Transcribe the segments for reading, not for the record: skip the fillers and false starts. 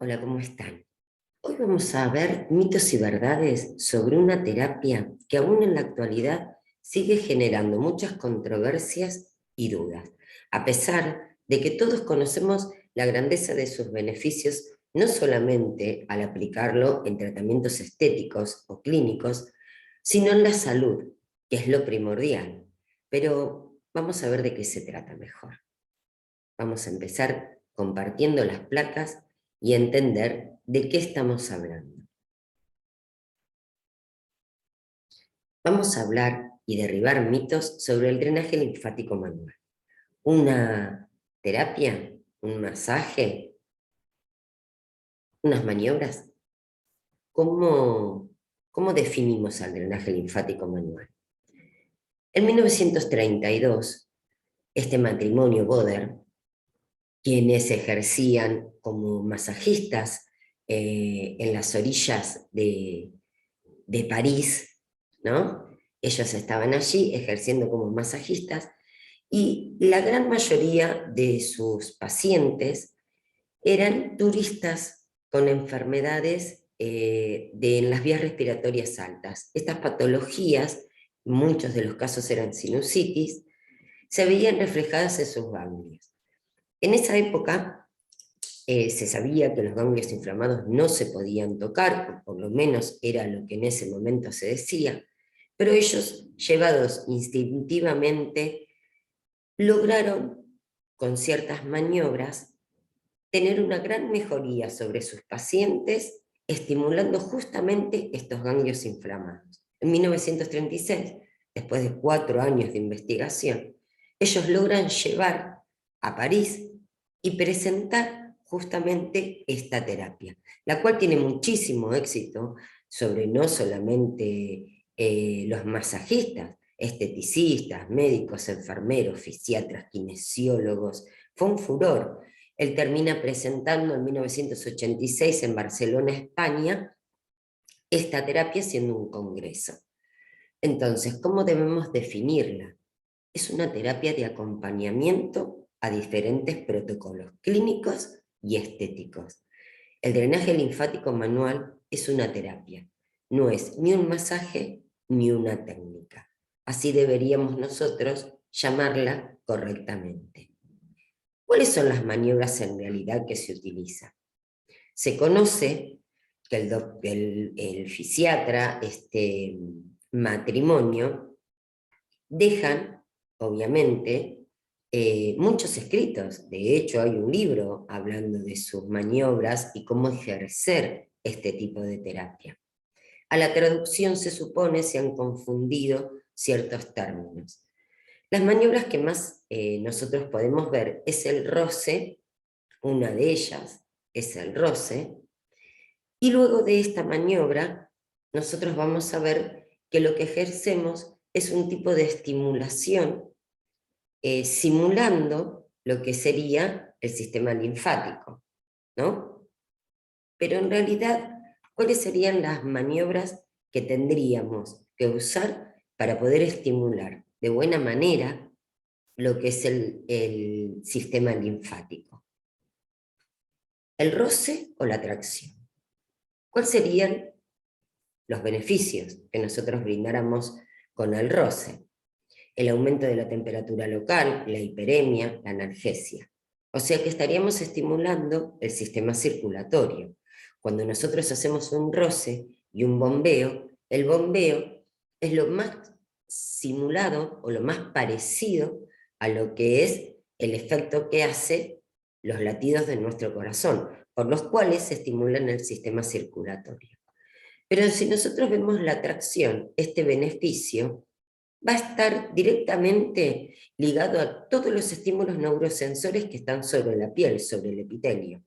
Hola, ¿cómo están? Hoy vamos a ver mitos y verdades sobre una terapia que aún en la actualidad sigue generando muchas controversias y dudas, a pesar de que todos conocemos la grandeza de sus beneficios, no solamente al aplicarlo en tratamientos estéticos o clínicos, sino en la salud, que es lo primordial. Pero vamos a ver de qué se trata mejor. Vamos a empezar compartiendo las placas y entender de qué estamos hablando. Vamos a hablar y derribar mitos sobre el drenaje linfático manual. Una terapia, un masaje, unas maniobras. ¿Cómo definimos al drenaje linfático manual? En 1932, este matrimonio Boder, quienes ejercían como masajistas en las orillas de París, ¿no? Ellos estaban allí ejerciendo como masajistas y la gran mayoría de sus pacientes eran turistas con enfermedades en las vías respiratorias altas. Estas patologías, muchos de los casos eran sinusitis, se veían reflejadas en sus ganglios. En esa época se sabía que los ganglios inflamados no se podían tocar, o por lo menos era lo que en ese momento se decía, pero ellos, llevados instintivamente, lograron, con ciertas maniobras, tener una gran mejoría sobre sus pacientes, estimulando justamente estos ganglios inflamados. En 1936, después de 4 años de investigación, ellos logran llevar a París y presentar justamente esta terapia, la cual tiene muchísimo éxito sobre no solamente los masajistas, esteticistas, médicos, enfermeros, fisiatras, kinesiólogos. Fue un furor. Él termina presentando en 1986 en Barcelona, España, esta terapia haciendo un congreso. Entonces, ¿cómo debemos definirla? Es una terapia de acompañamiento a diferentes protocolos clínicos y estéticos. El drenaje linfático manual es una terapia, no es ni un masaje ni una técnica. Así deberíamos nosotros llamarla correctamente. ¿Cuáles son las maniobras en realidad que se utilizan? Se conoce que el fisiatra, este matrimonio, dejan, obviamente, muchos escritos. De hecho, hay un libro hablando de sus maniobras y cómo ejercer este tipo de terapia. A la traducción se supone se han confundido ciertos términos. Las maniobras que más nosotros podemos ver es el roce, una de ellas es el roce, y luego de esta maniobra nosotros vamos a ver que lo que ejercemos es un tipo de estimulación simulando lo que sería el sistema linfático, ¿no? Pero en realidad, ¿cuáles serían las maniobras que tendríamos que usar para poder estimular de buena manera lo que es el sistema linfático? ¿El roce o la tracción? ¿Cuáles serían los beneficios que nosotros brindáramos con el roce? El aumento de la temperatura local, la hiperemia, la analgesia. O sea que estaríamos estimulando el sistema circulatorio. Cuando nosotros hacemos un roce y un bombeo, el bombeo es lo más simulado o lo más parecido a lo que es el efecto que hace los latidos de nuestro corazón, por los cuales se estimulan el sistema circulatorio. Pero si nosotros vemos la tracción, este beneficio va a estar directamente ligado a todos los estímulos neurosensores que están sobre la piel, sobre el epitelio,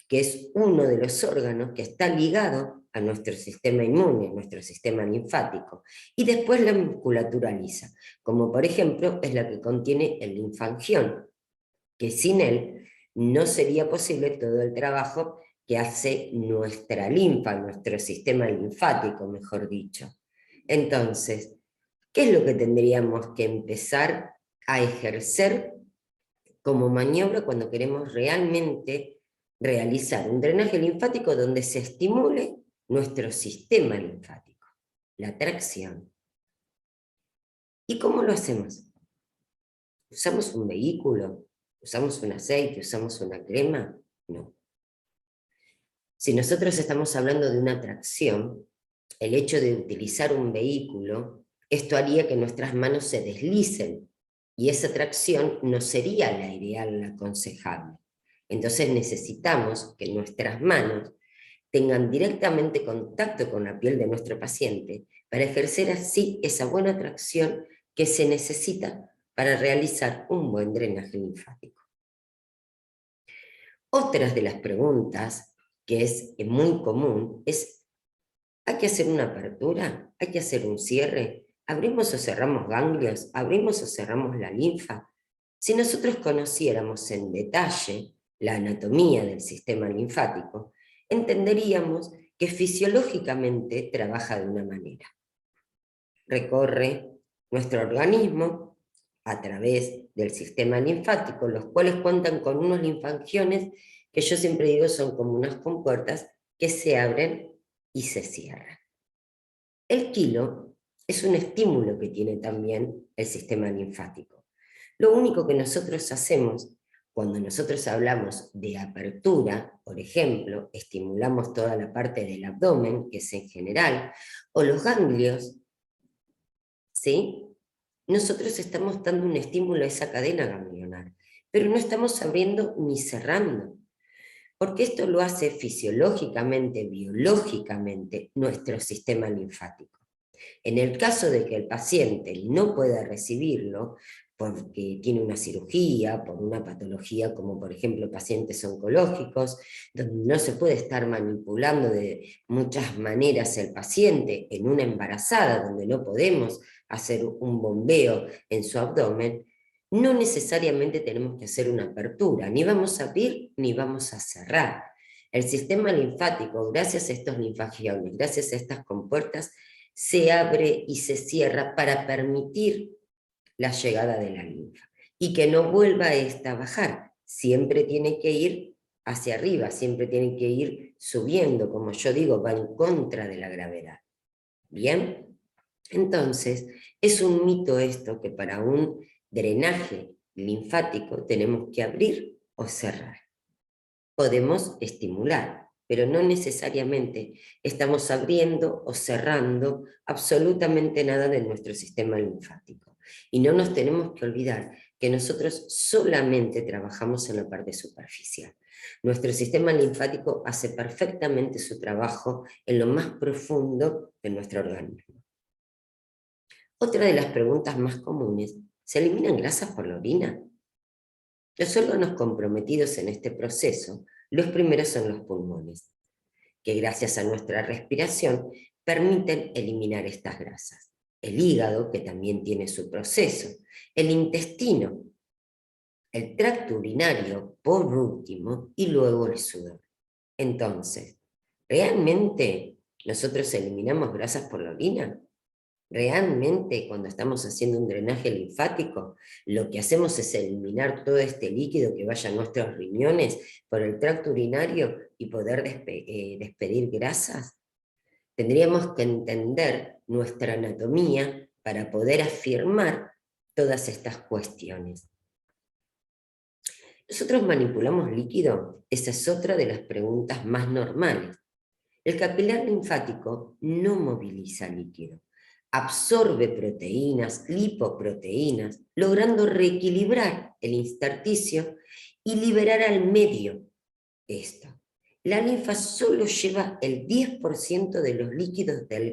que es uno de los órganos que está ligado a nuestro sistema inmune, nuestro sistema linfático, y después la musculatura lisa, como por ejemplo es la que contiene el linfangión, que sin él no sería posible todo el trabajo que hace nuestra linfa, nuestro sistema linfático, mejor dicho. Entonces, ¿qué es lo que tendríamos que empezar a ejercer como maniobra cuando queremos realmente realizar un drenaje linfático donde se estimule nuestro sistema linfático, la tracción. ¿Y cómo lo hacemos? ¿Usamos un vehículo? ¿Usamos un aceite? ¿Usamos una crema? No. Si nosotros estamos hablando de una tracción, el hecho de utilizar un vehículo, esto haría que nuestras manos se deslicen, y esa tracción no sería la ideal, la aconsejable. Entonces necesitamos que nuestras manos tengan directamente contacto con la piel de nuestro paciente para ejercer así esa buena tracción que se necesita para realizar un buen drenaje linfático. Otras de las preguntas que es muy común es: ¿hay que hacer una apertura? ¿Hay que hacer un cierre? ¿Abrimos o cerramos ganglios? ¿Abrimos o cerramos la linfa? Si nosotros conociéramos en detalle la anatomía del sistema linfático, entenderíamos que fisiológicamente trabaja de una manera. Recorre nuestro organismo a través del sistema linfático, los cuales cuentan con unos linfangiones que yo siempre digo son como unas compuertas que se abren y se cierran. El quilo es un estímulo que tiene también el sistema linfático. Lo único que nosotros hacemos cuando nosotros hablamos de apertura, por ejemplo, estimulamos toda la parte del abdomen, que es en general, o los ganglios, ¿sí? Nosotros estamos dando un estímulo a esa cadena ganglionar, pero no estamos abriendo ni cerrando, porque esto lo hace fisiológicamente, biológicamente, nuestro sistema linfático. En el caso de que el paciente no pueda recibirlo, porque tiene una cirugía, por una patología como por ejemplo pacientes oncológicos, donde no se puede estar manipulando de muchas maneras el paciente, en una embarazada donde no podemos hacer un bombeo en su abdomen, no necesariamente tenemos que hacer una apertura, ni vamos a abrir ni vamos a cerrar. El sistema linfático, gracias a estos linfangiones, gracias a estas compuertas, se abre y se cierra para permitir la llegada de la linfa y que no vuelva esta a bajar. Siempre tiene que ir hacia arriba, siempre tiene que ir subiendo, como yo digo, va en contra de la gravedad. ¿Bien? Entonces, es un mito esto que para un drenaje linfático tenemos que abrir o cerrar. Podemos estimular, pero no necesariamente estamos abriendo o cerrando absolutamente nada de nuestro sistema linfático. Y no nos tenemos que olvidar que nosotros solamente trabajamos en la parte superficial. Nuestro sistema linfático hace perfectamente su trabajo en lo más profundo de nuestro organismo. Otra de las preguntas más comunes: ¿se eliminan grasas por la orina? Los órganos comprometidos en este proceso, los primeros son los pulmones, que gracias a nuestra respiración permiten eliminar estas grasas. El hígado, que también tiene su proceso. El intestino, el tracto urinario, por último, y luego el sudor. Entonces, ¿realmente nosotros eliminamos grasas por la orina? Realmente, cuando estamos haciendo un drenaje linfático, lo que hacemos es eliminar todo este líquido que vaya a nuestros riñones por el tracto urinario y poder despedir grasas. Tendríamos que entender nuestra anatomía para poder afirmar todas estas cuestiones. ¿Nosotros manipulamos líquido? Esa es otra de las preguntas más normales. El capilar linfático no moviliza líquido. Absorbe proteínas, lipoproteínas, logrando reequilibrar el intersticio y liberar al medio esto. La linfa solo lleva el 10% de los líquidos el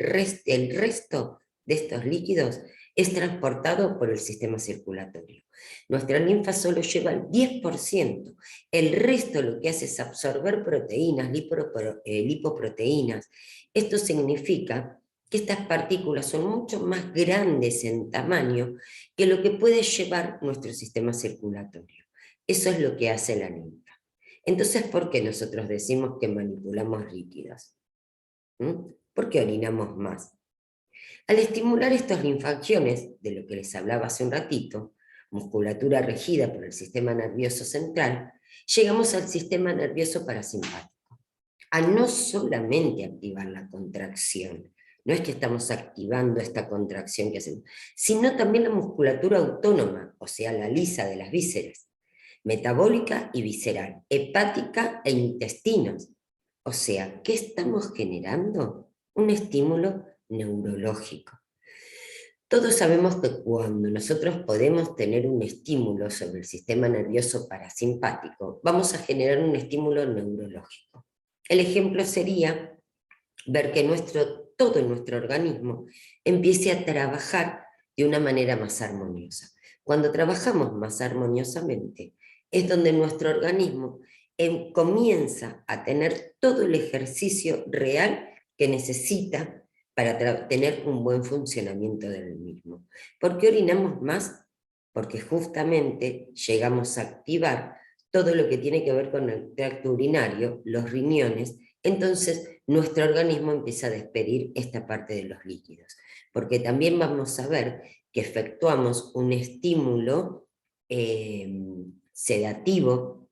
resto de estos líquidos es transportado por el sistema circulatorio. Nuestra linfa solo lleva el 10%, el resto lo que hace es absorber proteínas, lipoproteínas. Esto significa que estas partículas son mucho más grandes en tamaño que lo que puede llevar nuestro sistema circulatorio. Eso es lo que hace la linfa. Entonces, ¿por qué nosotros decimos que manipulamos líquidos? ¿Por qué orinamos más? Al estimular estos linfangiones, de lo que les hablaba hace un ratito, musculatura regida por el sistema nervioso central, llegamos al sistema nervioso parasimpático, a no solamente activar la contracción, no es que estamos activando esta contracción que hacemos, sino también la musculatura autónoma, o sea, la lisa de las vísceras, metabólica y visceral, hepática e intestinos. O sea, ¿qué estamos generando? Un estímulo neurológico. Todos sabemos que cuando nosotros podemos tener un estímulo sobre el sistema nervioso parasimpático, vamos a generar un estímulo neurológico. El ejemplo sería ver que todo nuestro organismo empiece a trabajar de una manera más armoniosa. Cuando trabajamos más armoniosamente, es donde nuestro organismo comienza a tener todo el ejercicio real que necesita para tener un buen funcionamiento del mismo. ¿Por qué orinamos más? Porque justamente llegamos a activar todo lo que tiene que ver con el tracto urinario, los riñones. Entonces nuestro organismo empieza a despedir esta parte de los líquidos, porque también vamos a ver que efectuamos un estímulo sedativo.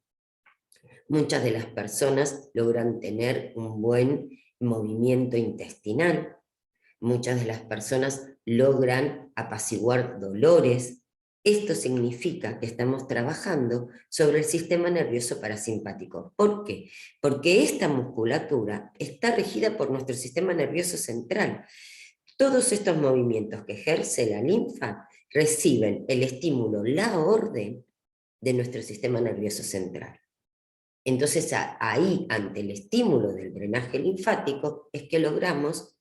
Muchas de las personas logran tener un buen movimiento intestinal, muchas de las personas logran apaciguar dolores. Esto significa que estamos trabajando sobre el sistema nervioso parasimpático. ¿Por qué? Porque esta musculatura está regida por nuestro sistema nervioso central. Todos estos movimientos que ejerce la linfa reciben el estímulo, la orden de nuestro sistema nervioso central. Entonces ahí, ante el estímulo del drenaje linfático, es que logramos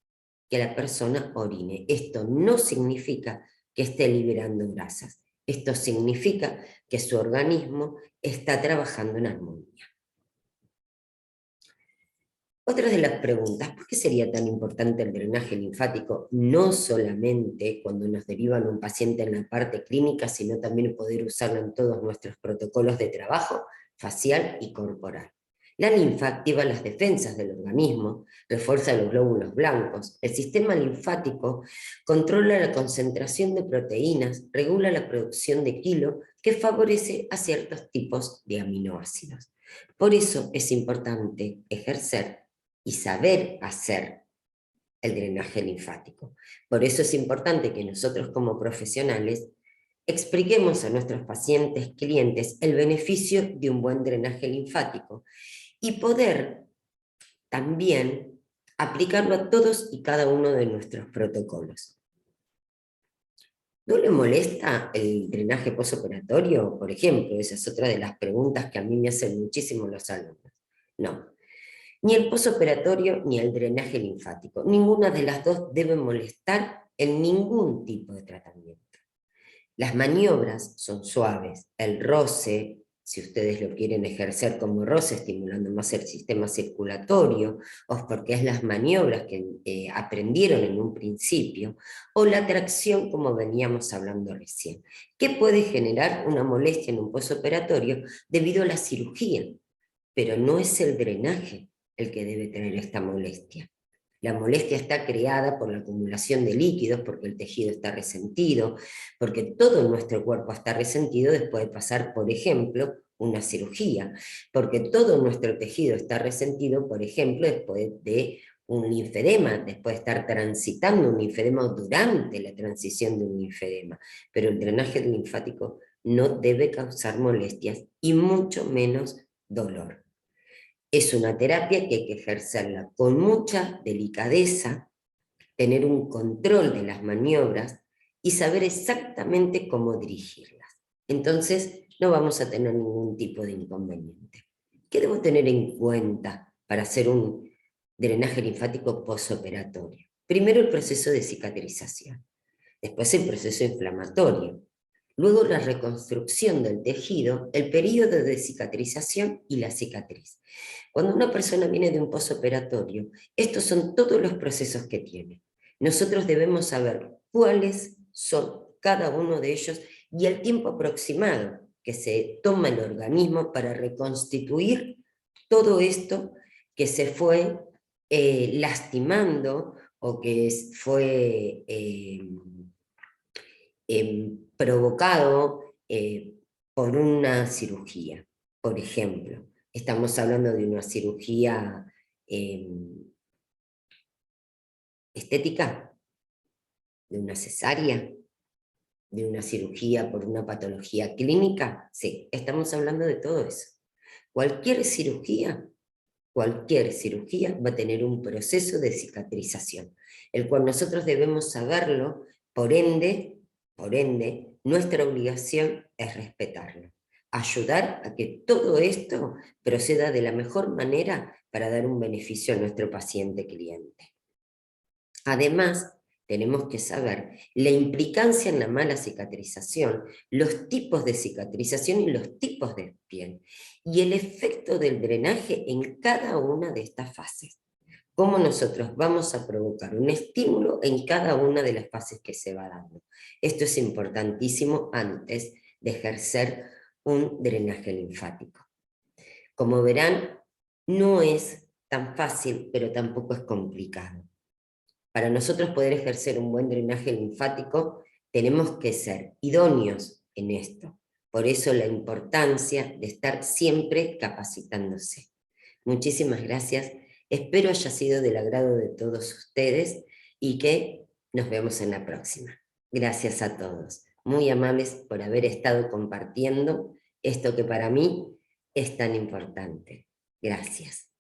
que la persona orine. Esto no significa que esté liberando grasas. Esto significa que su organismo está trabajando en armonía. Otra de las preguntas, ¿por qué sería tan importante el drenaje linfático? No solamente cuando nos derivan un paciente en la parte clínica, sino también poder usarlo en todos nuestros protocolos de trabajo facial y corporal. La linfa activa las defensas del organismo, refuerza los glóbulos blancos. El sistema linfático controla la concentración de proteínas, regula la producción de quilo, que favorece a ciertos tipos de aminoácidos. Por eso es importante ejercer y saber hacer el drenaje linfático. Por eso es importante que nosotros como profesionales expliquemos a nuestros pacientes, clientes, el beneficio de un buen drenaje linfático y poder también aplicarlo a todos y cada uno de nuestros protocolos. ¿No le molesta el drenaje postoperatorio? Por ejemplo, esa es otra de las preguntas que a mí me hacen muchísimo los alumnos. No, ni el postoperatorio ni el drenaje linfático. Ninguna de las dos debe molestar en ningún tipo de tratamiento. Las maniobras son suaves, el roce, si ustedes lo quieren ejercer como roce, estimulando más el sistema circulatorio, o porque es las maniobras que aprendieron en un principio, o la tracción como veníamos hablando recién, que puede generar una molestia en un postoperatorio debido a la cirugía, pero no es el drenaje el que debe tener esta molestia. La molestia está creada por la acumulación de líquidos, porque el tejido está resentido, porque todo nuestro cuerpo está resentido después de pasar, por ejemplo, una cirugía, porque todo nuestro tejido está resentido, por ejemplo, después de un linfedema, después de estar transitando un linfedema o durante la transición de un linfedema. Pero el drenaje linfático no debe causar molestias y mucho menos dolor. Es una terapia que hay que ejercerla con mucha delicadeza, tener un control de las maniobras y saber exactamente cómo dirigirlas. Entonces no vamos a tener ningún tipo de inconveniente. ¿Qué debo tener en cuenta para hacer un drenaje linfático postoperatorio? Primero el proceso de cicatrización, después el proceso inflamatorio, luego la reconstrucción del tejido, el periodo de cicatrización y la cicatriz. Cuando una persona viene de un postoperatorio, estos son todos los procesos que tiene. Nosotros debemos saber cuáles son cada uno de ellos y el tiempo aproximado que se toma el organismo para reconstituir todo esto que se fue lastimando o que fue provocado por una cirugía. Por ejemplo, estamos hablando de una cirugía estética, de una cesárea, de una cirugía por una patología clínica. Sí, estamos hablando de todo eso. Cualquier cirugía va a tener un proceso de cicatrización, el cual nosotros debemos saberlo, por ende, nuestra obligación es respetarlo, ayudar a que todo esto proceda de la mejor manera para dar un beneficio a nuestro paciente cliente. Además, tenemos que saber la implicancia en la mala cicatrización, los tipos de cicatrización y los tipos de piel, y el efecto del drenaje en cada una de estas fases. Cómo nosotros vamos a provocar un estímulo en cada una de las fases que se va dando. Esto es importantísimo antes de ejercer un drenaje linfático. Como verán, no es tan fácil, pero tampoco es complicado. Para nosotros poder ejercer un buen drenaje linfático, tenemos que ser idóneos en esto. Por eso la importancia de estar siempre capacitándose. Muchísimas gracias. Espero haya sido del agrado de todos ustedes y que nos vemos en la próxima. Gracias a todos. Muy amables por haber estado compartiendo esto que para mí es tan importante. Gracias.